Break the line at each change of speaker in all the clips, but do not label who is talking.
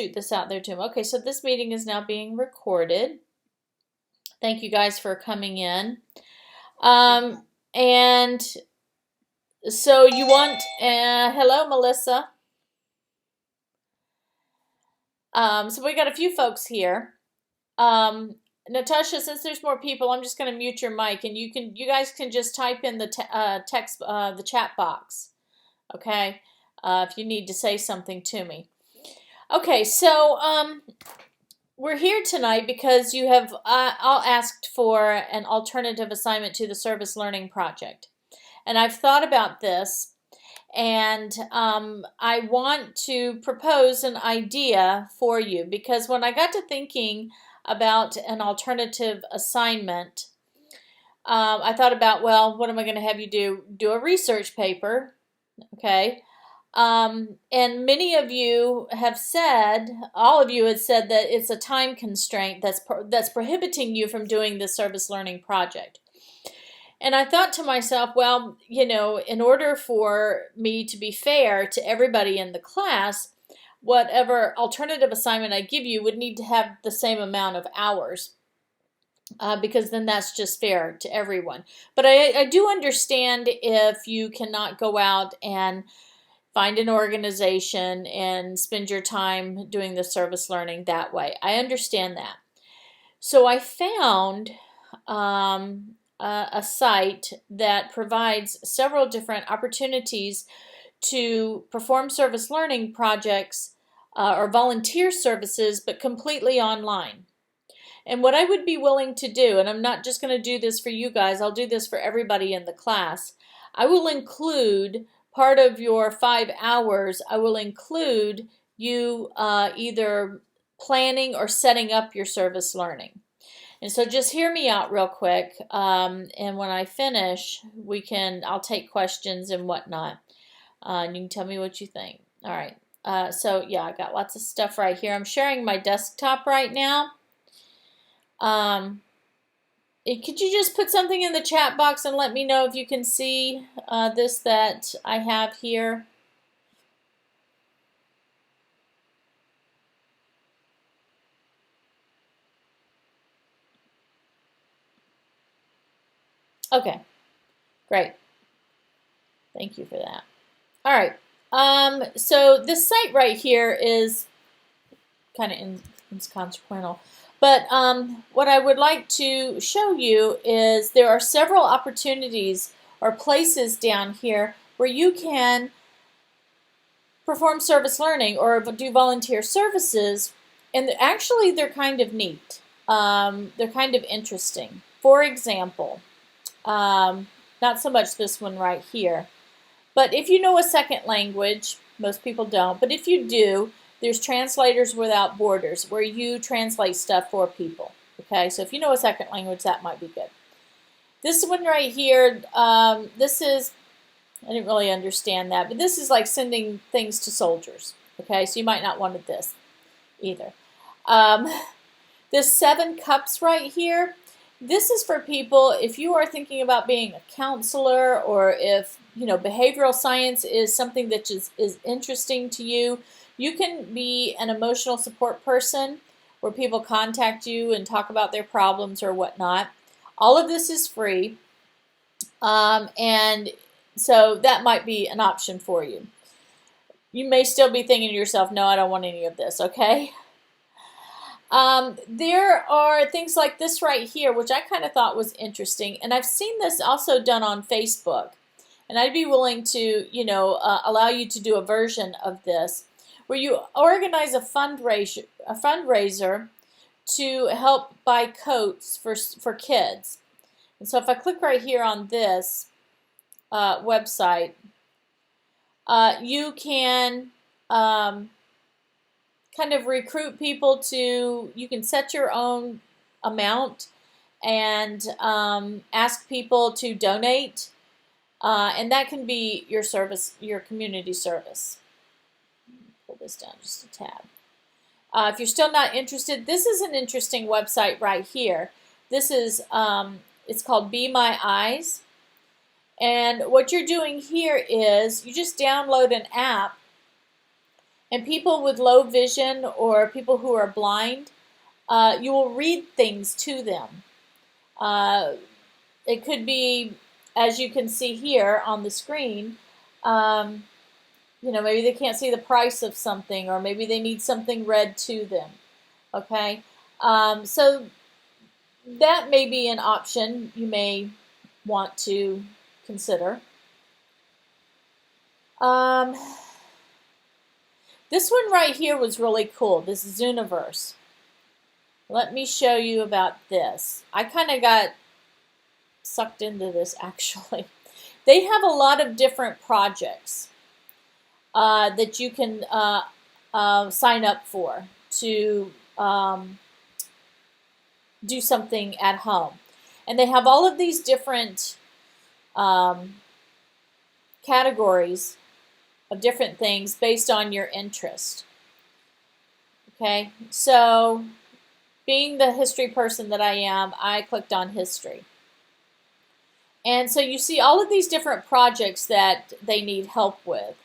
shoot this out there to him. Okay, so this meeting is now being recorded. Thank you guys for coming in. And so you want, hello, Melissa. So we got a few folks here. Natasha, since there's more people, I'm just going to mute your mic, and you guys can just type in the text, the chat box, okay? If you need to say something to me. Okay, so we're here tonight because you have all asked for an alternative assignment to the Service Learning Project, and I've thought about this, and I want to propose an idea for you, because when I got to thinking about an alternative assignment, I thought about, well, what am I going to have you do? Do a research paper, okay? And many of you have said, all of you had said that it's a time constraint that's prohibiting you from doing this service learning project. And I thought to myself, well, you know, in order for me to be fair to everybody in the class, whatever alternative assignment I give you would need to have the same amount of hours, because then that's just fair to everyone. But I do understand if you cannot go out and find an organization and spend your time doing the service learning that way. I understand that. So I found a site that provides several different opportunities to perform service learning projects or volunteer services, but completely online. And what I would be willing to do, and I'm not just going to do this for you guys, I'll do this for everybody in the class, I will include part of your 5 hours, I will include you either planning or setting up your service learning. And so just hear me out real quick, and when I finish, I'll take questions and whatnot. And you can tell me what you think. All right. So yeah, I got lots of stuff right here. I'm sharing my desktop right now. Could you just put something in the chat box and let me know if you can see this that I have here? Okay, great. Thank you for that. All right. So this site right here is kind of inconsequential. But what I would like to show you is there are several opportunities or places down here where you can perform service learning or do volunteer services, and actually they're kind of neat. They're kind of interesting. For example, not so much this one right here, but if you know a second language, most people don't, but if you do, there's Translators Without Borders, where you translate stuff for people. Okay, so if you know a second language, that might be good. This one right here, this is, I didn't really understand that, but this is like sending things to soldiers. Okay, so you might not want this either. This 7 cups right here, this is for people if you are thinking about being a counselor, or if behavioral science is something that is interesting to you. You can be an emotional support person where people contact you and talk about their problems or whatnot. All of this is free, and so that might be an option for you. You may still be thinking to yourself, no, I don't want any of this, okay? There are things like this right here, which I kind of thought was interesting, and I've seen this also done on Facebook, and I'd be willing to, allow you to do a version of this, where you organize a fundraiser to help buy coats for kids. And so if I click right here on this website, you can kind of recruit people to, you can set your own amount and ask people to donate, and that can be your service, your community service. Pull this down just a tad. If you're still not interested, this is an interesting website right here. This is, it's called Be My Eyes, and what you're doing here is you just download an app, And people with low vision or people who are blind, you will read things to them. It could be, as you can see here on the screen, maybe they can't see the price of something, or maybe they need something read to them. Okay, so that may be an option you may want to consider. This one right here was really cool, this Zooniverse. Let me show you about this. I kind of got sucked into this, actually. They have a lot of different projects that you can sign up for to do something at home. And they have all of these different categories of different things based on your interest. Okay, so being the history person that I am, I clicked on history. And so you see all of these different projects that they need help with.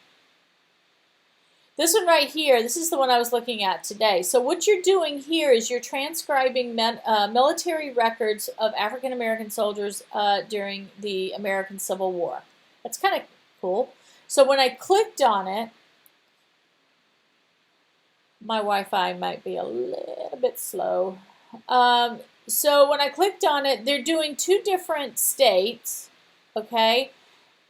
This one right here, this is the one I was looking at today. So what you're doing here is you're transcribing military records of African American soldiers during the American Civil War. That's kind of cool. So when I clicked on it, my Wi-Fi might be a little bit slow. So when I clicked on it, they're doing 2 different states, okay?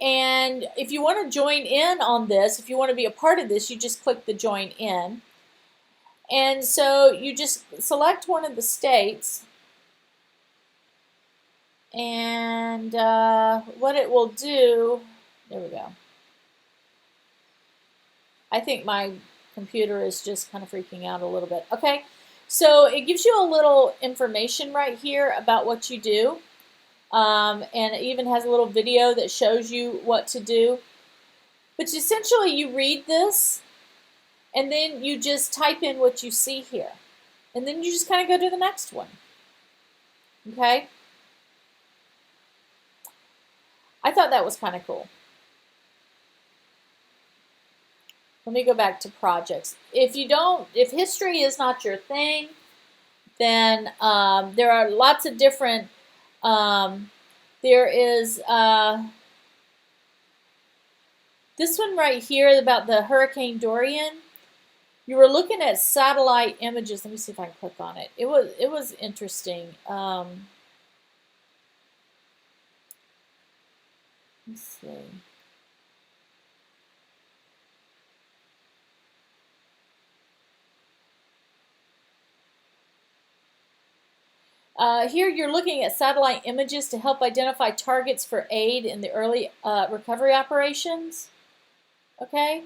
And if you want to join in on this, if you want to be a part of this, you just click the join in. And so you just select one of the states. And what it will do, there we go. I think my computer is just kind of freaking out a little bit. Okay, so it gives you a little information right here about what you do. And it even has a little video that shows you what to do. But essentially you read this and then you just type in what you see here. And then you just kind of go to the next one. Okay? I thought that was kind of cool. Let me go back to projects. If history is not your thing, then there are lots of different, there is this one right here about the Hurricane Dorian. You were looking at satellite images. Let me see if I can click on it. It was interesting. Let's see. Here you're looking at satellite images to help identify targets for aid in the early recovery operations. Okay?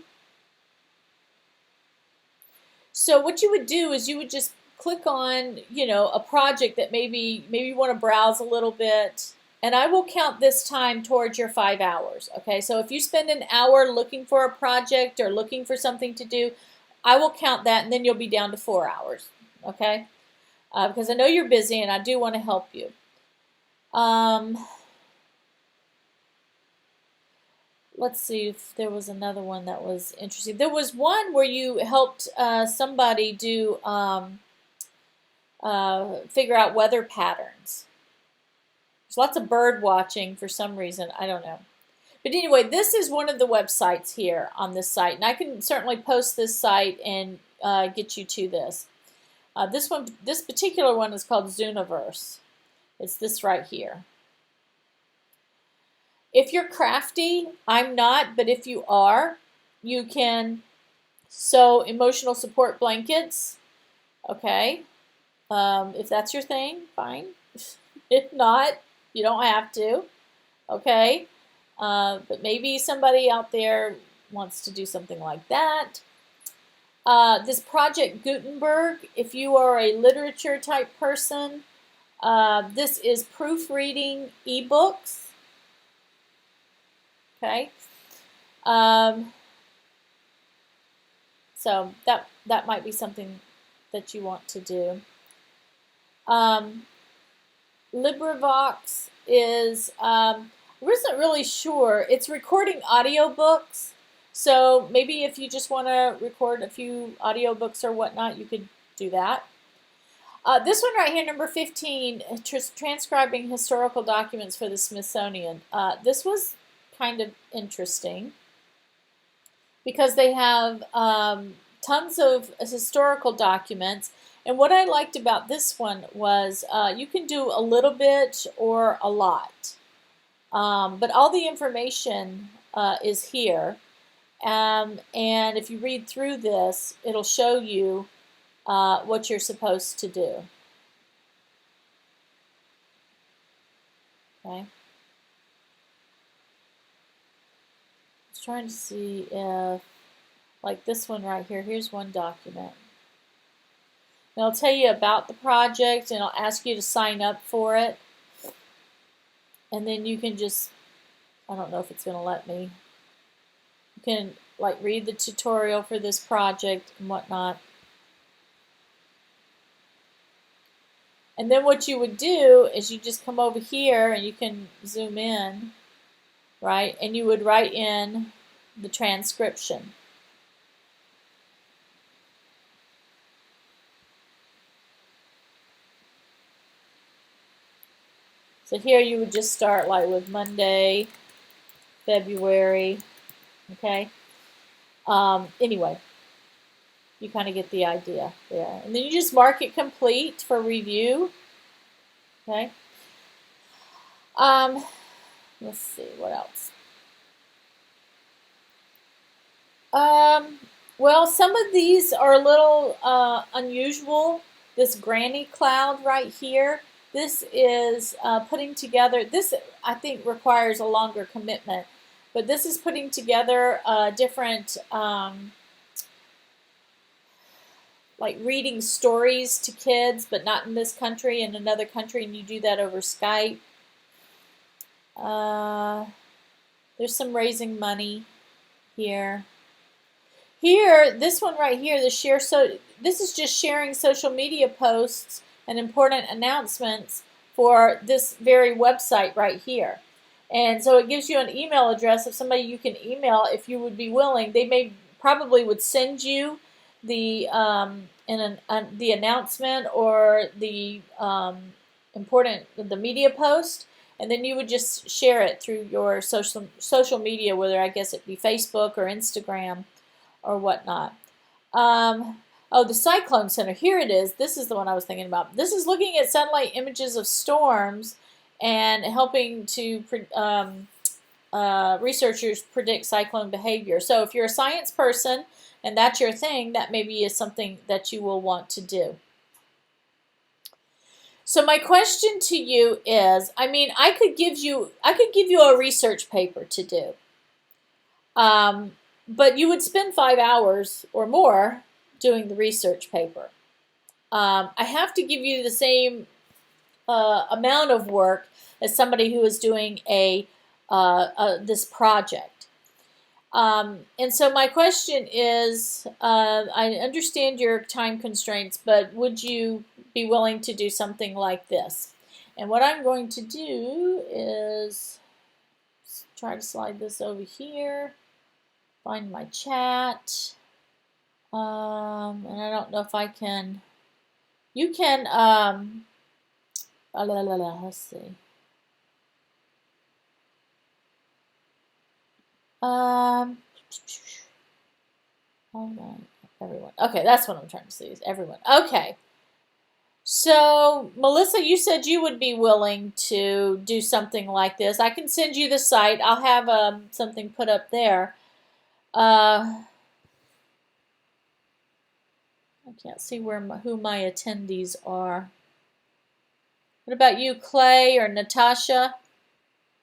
So what you would do is you would just click on, a project that maybe you want to browse a little bit, and I will count this time towards your 5 hours. Okay? So if you spend an hour looking for a project or looking for something to do, I will count that, and then you'll be down to 4 hours. Okay? Because I know you're busy and I do want to help you. Let's see if there was another one that was interesting. There was one where you helped somebody do figure out weather patterns. There's lots of bird watching for some reason. I don't know. But anyway, this is one of the websites here on this site. And I can certainly post this site and get you to this. This particular one is called Zooniverse. It's this right here. If you're crafty, I'm not, but if you are, you can sew emotional support blankets. Okay, if that's your thing, fine. If not, you don't have to. Okay, but maybe somebody out there wants to do something like that. This Project Gutenberg, if you are a literature type person, this is proofreading ebooks. Okay, so that might be something that you want to do. LibriVox is I wasn't really sure. It's recording audiobooks. So maybe if you just want to record a few audiobooks or whatnot, you could do that. This one right here, number 15, transcribing historical documents for the Smithsonian. This was kind of interesting because they have tons of historical documents. And what I liked about this one was you can do a little bit or a lot. But all the information is here. And if you read through this, it'll show you what you're supposed to do. Okay. I was trying to see if, like this one right here, here's one document. And it'll tell you about the project, and it'll ask you to sign up for it. And then you can just, I don't know if it's going to let me. You can like read the tutorial for this project and whatnot. And then what you would do is you just come over here and you can zoom in, right? And you would write in the transcription. So here you would just start like with Monday, February, okay? Anyway, you kind of get the idea there. And then you just mark it complete for review, okay? Let's see, what else? Well, some of these are a little unusual. This granny cloud right here, this is putting together, this I think requires a longer commitment, but this is putting together different, like reading stories to kids, but not in this country, in another country, and you do that over Skype. There's some raising money here. Here, this one right here, this is just sharing social media posts and important announcements for this very website right here. And so it gives you an email address of somebody you can email if you would be willing. They probably would send you the the announcement or the the media post, and then you would just share it through your social media, whether I guess it be Facebook or Instagram or whatnot. Oh, the Cyclone Center. Here it is. This is the one I was thinking about. This is looking at satellite images of storms and helping to researchers predict cyclone behavior. So if you're a science person and that's your thing, that maybe is something that you will want to do. So my question to you is, I mean, I could give you a research paper to do. But you would spend 5 hours or more doing the research paper. I have to give you the same amount of work as somebody who is doing this project. And so my question is, I understand your time constraints, but would you be willing to do something like this? And what I'm going to do is try to slide this over here. Find my chat, and I don't know if I can, you can, let's see, hold on, everyone, okay, that's what I'm trying to see, is everyone, okay, so, Melissa, you said you would be willing to do something like this. I can send you the site, I'll have something put up there. I can't see who my attendees are. What about you, Clay or Natasha?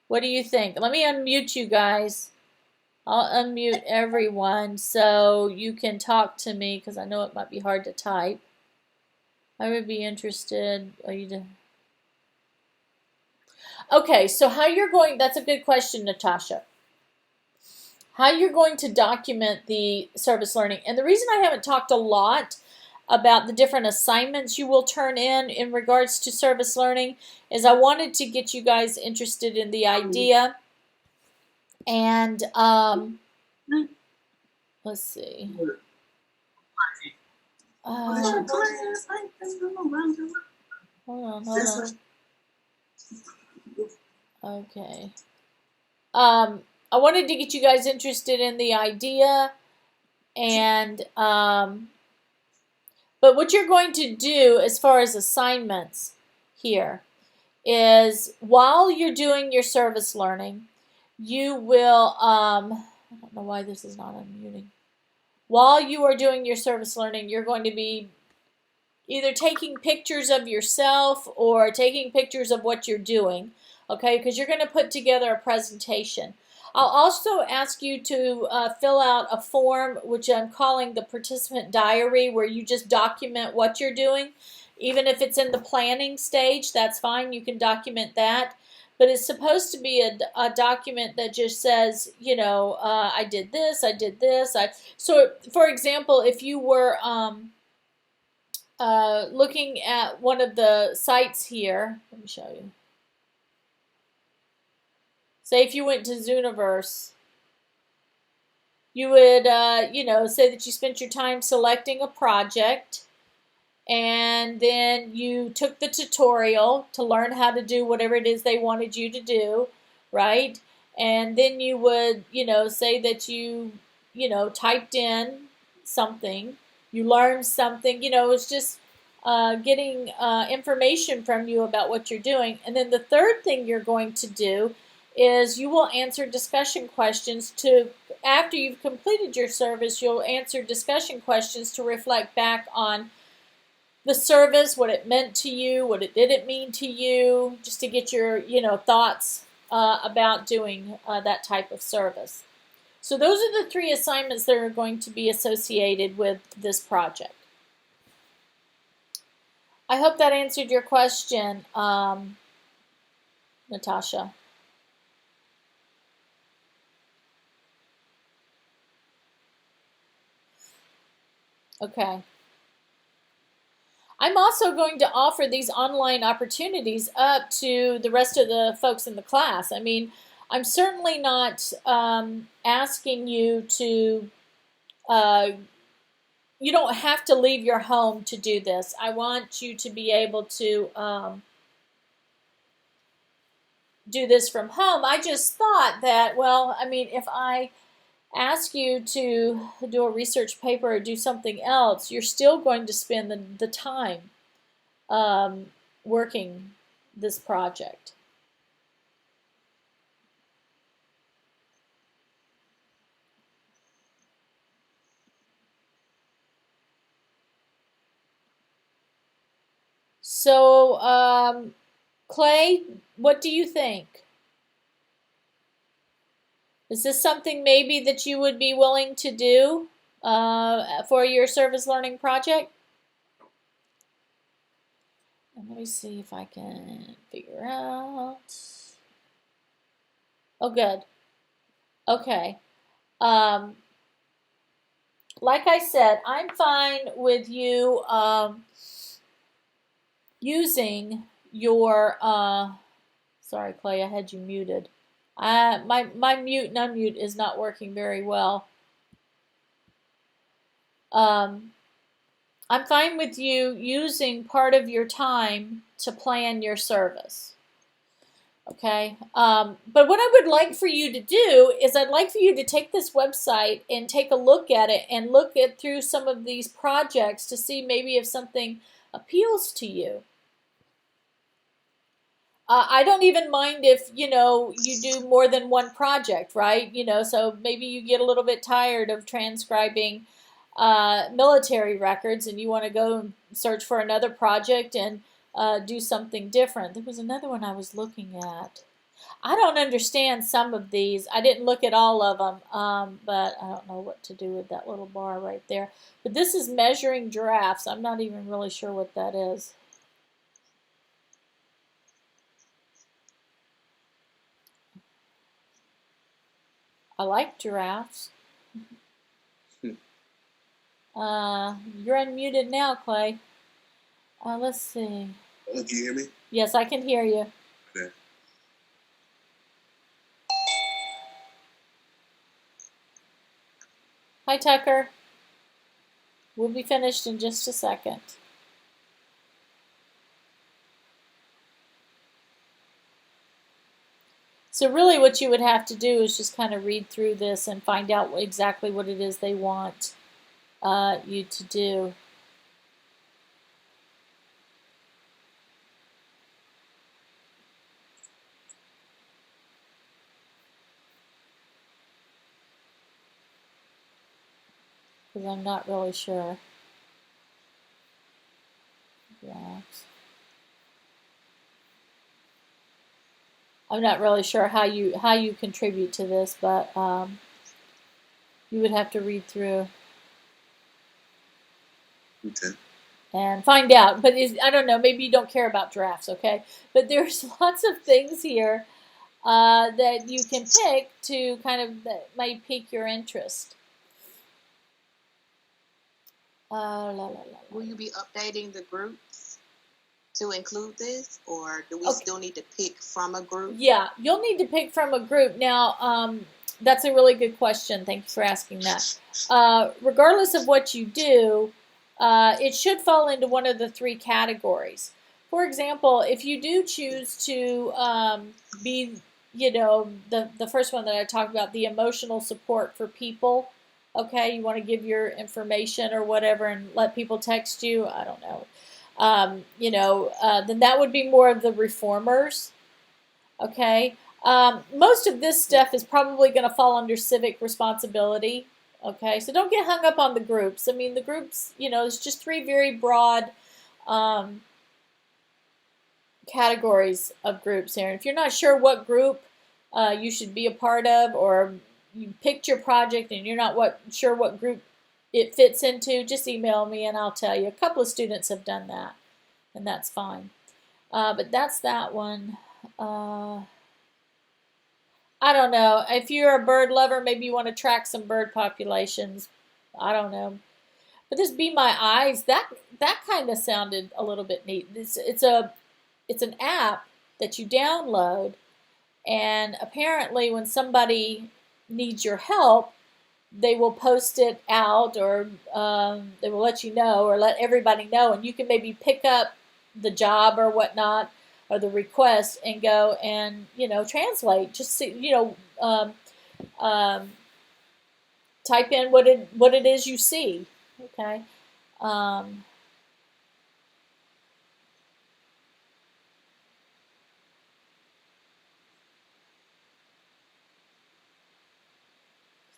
What do you think? Let me unmute you guys. I'll unmute everyone so you can talk to me because I know it might be hard to type. I would be interested. Okay, so how you're going, that's a good question, Natasha. How you're going to document the service learning. And the reason I haven't talked a lot about the different assignments you will turn in regards to service learning is I wanted to get you guys interested in the idea. And let's see. Hold on. Okay. I wanted to get you guys interested in the idea, and but what you're going to do as far as assignments here is while you're doing your service learning, you will I don't know why this is not unmuting. While you are doing your service learning, you're going to be either taking pictures of yourself or taking pictures of what you're doing, okay, because you're going to put together a presentation. I'll also ask you to fill out a form, which I'm calling the participant diary, where you just document what you're doing. Even if it's in the planning stage, that's fine. You can document that. But it's supposed to be a document that just says, you know, I did this, I did this. So, for example, if you were looking at one of the sites here, let me show you. Say if you went to Zooniverse, you would, you know, say that you spent your time selecting a project, and then you took the tutorial to learn how to do whatever it is they wanted you to do, right? And then you would, you know, say that you know, typed in something, you learned something, you know, it's just getting information from you about what you're doing. And then the third thing you're going to do is you will answer discussion questions to, after you've completed your service, you'll answer discussion questions to reflect back on the service, what it meant to you, what it didn't mean to you, just to get your, you know, thoughts about doing that type of service. So those are the 3 assignments that are going to be associated with this project. I hope that answered your question, Natasha. Okay. I'm also going to offer these online opportunities up to the rest of the folks in the class. I mean, I'm certainly not asking you to, you don't have to leave your home to do this. I want you to be able to do this from home. I just thought that, well, I mean, if I ask you to do a research paper or do something else, you're still going to spend the time working this project. So, Clay, what do you think? Is this something maybe that you would be willing to do for your service learning project? And let me see if I can figure out. Oh, good. Okay. Like I said, I'm fine with you using your, sorry, Clay, I had you muted. My mute and unmute is not working very well. I'm fine with you using part of your time to plan your service. Okay, but what I would like for you to do is I'd like for you to take this website and take a look at it and look at through some of these projects to see maybe if something appeals to you. I don't even mind if, you know, you do more than one project, right? You know, so maybe you get a little bit tired of transcribing military records and you want to go and search for another project and do something different. There was another one I was looking at. I don't understand some of these. I didn't look at all of them, but I don't know what to do with that little bar right there. But this is measuring giraffes. I'm not even really sure what that is. I like giraffes. You're unmuted now, Clay. Let's see.
Can you hear me?
Yes, I can hear you.
Okay.
Hi, Tucker. We'll be finished in just a second. So really what you would have to do is just kind of read through this and find out exactly what it is they want you to do. Because I'm not really sure. Drafts. I'm not really sure how you contribute to this, but you would have to read through
Okay.
and find out. But I don't know. Maybe you don't care about drafts, okay? But there's lots of things here that you can pick to kind of that might pique your interest. La, la, la,
Will you be updating the groups to include this, or do we
Okay.
still need to pick from a group?
Yeah, you'll need to pick from a group. Now, that's a really good question. Thanks for asking that. Regardless of what you do, it should fall into one of the three categories. For example, if you do choose to be, the first one that I talked about, the emotional support for people, okay, you want to give your information or whatever and let people text you, I don't know. Then that would be more of the reformers. Okay. Most of this stuff is probably going to fall under civic responsibility. Okay. So don't get hung up on the groups. I mean, the groups, it's just three very broad um, categories of groups here. And if you're not sure what group you should be a part of, or you picked your project and you're not sure what group it fits into, just email me and I'll tell you. A couple of students have done that, and that's fine. But that's that one. I don't know. If you're a bird lover, maybe you want to track some bird populations. I don't know. But this Be My Eyes, that kind of sounded a little bit neat. It's an app that you download, and apparently when somebody needs your help, they will post it out, or they will let you know, or let everybody know, and you can maybe pick up the job or whatnot, or the request, and go and translate. Just see, um, type in what it is you see. Okay. Um,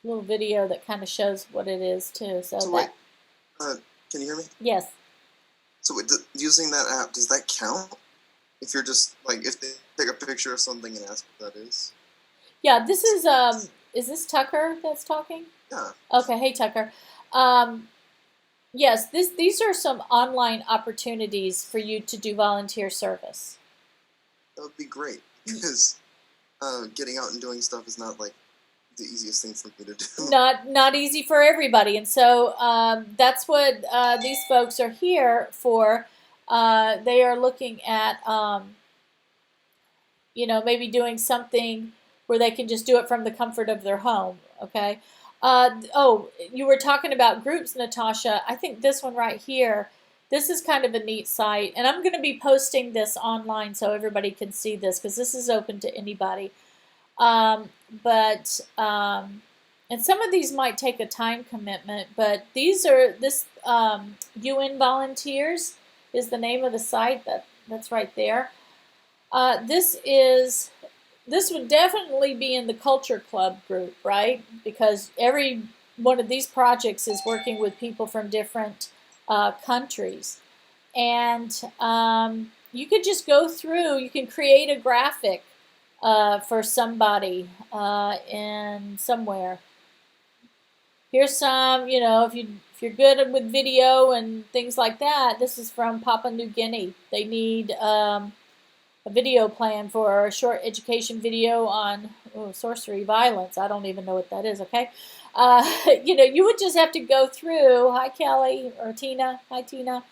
Little video that kind of shows what it is too.
So wait, can you hear me?
Yes.
So using that app, does that count? If you're just like, if they take a picture of something and ask what that is?
Yeah, this is this Tucker that's talking?
Yeah.
Okay, hey Tucker. Yes, these are some online opportunities for you to do volunteer service.
That would be great, because getting out and doing stuff is not like the easiest thing for me to do.
Not easy for everybody, and so that's what these folks are here for. They are looking at maybe doing something where they can just do it from the comfort of their home. Okay. You were talking about groups, Natasha. I think this one right here, this is kind of a neat site, and I'm going to be posting this online so everybody can see this, because this is open to anybody. But and some of these might take a time commitment, but this UN Volunteers is the name of the site. That's right there. This would definitely be in the Culture Club group, right? Because every one of these projects is working with people from different countries. And you could just go through, you can create a graphic for somebody in somewhere. Here's some, if you're good with video and things like that. This is from Papua New Guinea. They need a video plan for a short education video on sorcery violence. I don't even know what that is, okay? You would just have to go through. Hi, Kelly, or Tina. Hi, Tina.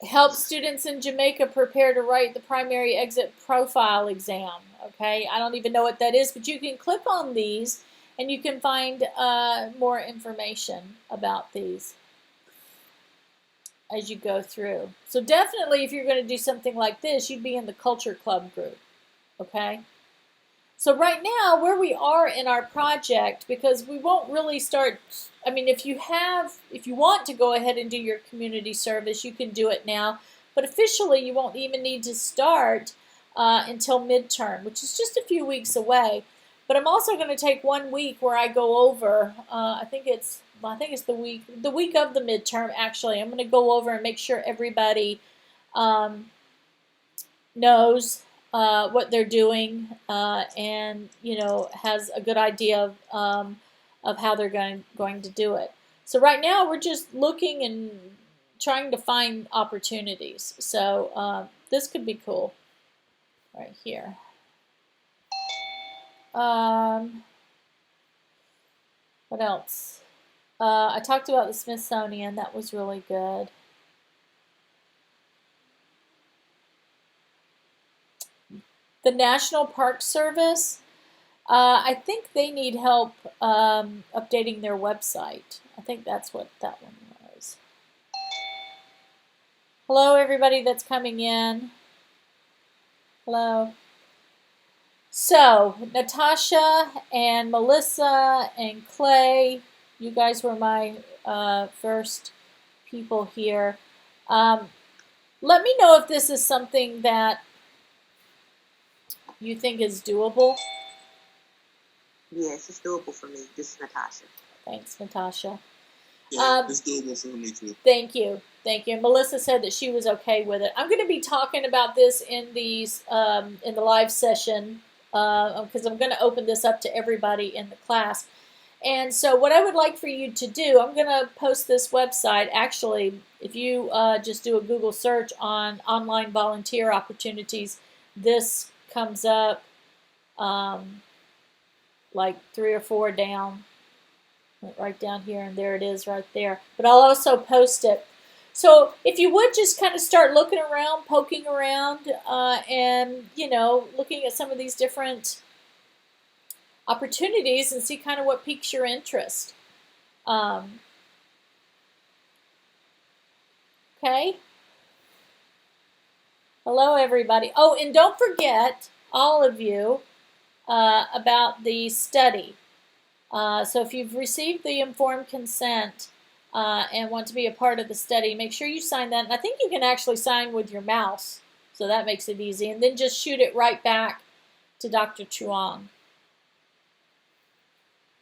Help students in Jamaica prepare to write the primary exit profile exam, okay? I don't even know what that is, but you can click on these and you can find more information about these as you go through. So definitely, if you're going to do something like this, you'd be in the Culture Club group, okay? So right now, where we are in our project, because we won't really start, I mean, if you want to go ahead and do your community service, you can do it now, but officially you won't even need to start until midterm, which is just a few weeks away. But I'm also going to take 1 week where I go over, I think it's the week of the midterm, actually. I'm going to go over and make sure everybody knows what they're doing and has a good idea of how they're going to do it. So right now we're just looking and trying to find opportunities. So this could be cool right here. What else? I talked about the Smithsonian. That was really good. The National Park Service, I think they need help updating their website. I think that's what that one was. Hello, everybody that's coming in. Hello. So, Natasha and Melissa and Clay, you guys were my first people here. Let me know if this is something that you think is doable.
Yes, it's doable for me. This is Natasha.
Thanks, Natasha.
Yeah, it's doable for me too.
Thank you. Thank you. And Melissa said that she was okay with it. I'm going to be talking about this in these in the live session because I'm going to open this up to everybody in the class. And so what I would like for you to do, I'm going to post this website. Actually, if you just do a Google search on online volunteer opportunities, this comes up like 3 or 4 down, right down here, and there it is right there. But I'll also post it. So if you would just kind of start looking around, poking around, and looking at some of these different opportunities and see kind of what piques your interest. Okay. Hello, everybody. Oh, and don't forget, all of you, about the study. So if you've received the informed consent and want to be a part of the study, make sure you sign that. And I think you can actually sign with your mouse, so that makes it easy. And then just shoot it right back to Dr. Chuang.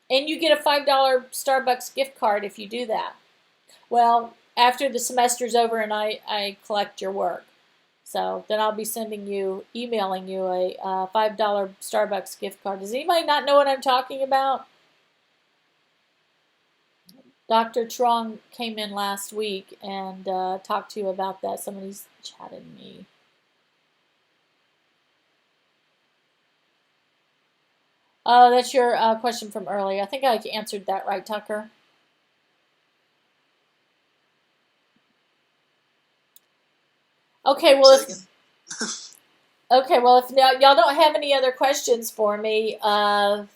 And you get a $5 Starbucks gift card if you do that. Well, after the semester's over and I collect your work. So then I'll be emailing you a $5 Starbucks gift card. Does anybody not know what I'm talking about? Dr. Trong came in last week and talked to you about that. Somebody's chatted me. Oh, that's your question from earlier. I think I answered that right, Tucker. Okay, well, if y'all don't have any other questions for me, I'm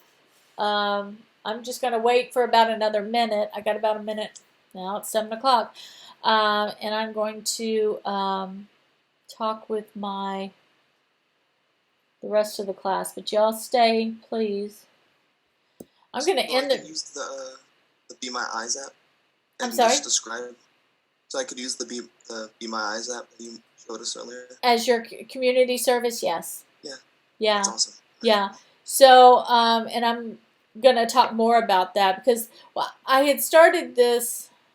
just going to wait for about another minute. I got about a minute now. It's 7 o'clock. And I'm going to talk with the rest of the class. But y'all stay, please. I'm going to end it.
Use the Be My Eyes app.
I'm sorry?
Just describe. So I could use the Be My Eyes app that you showed us earlier.
As your community service, yes.
Yeah.
Yeah.
That's awesome.
Yeah. So, and I'm going to talk more about that because I had started this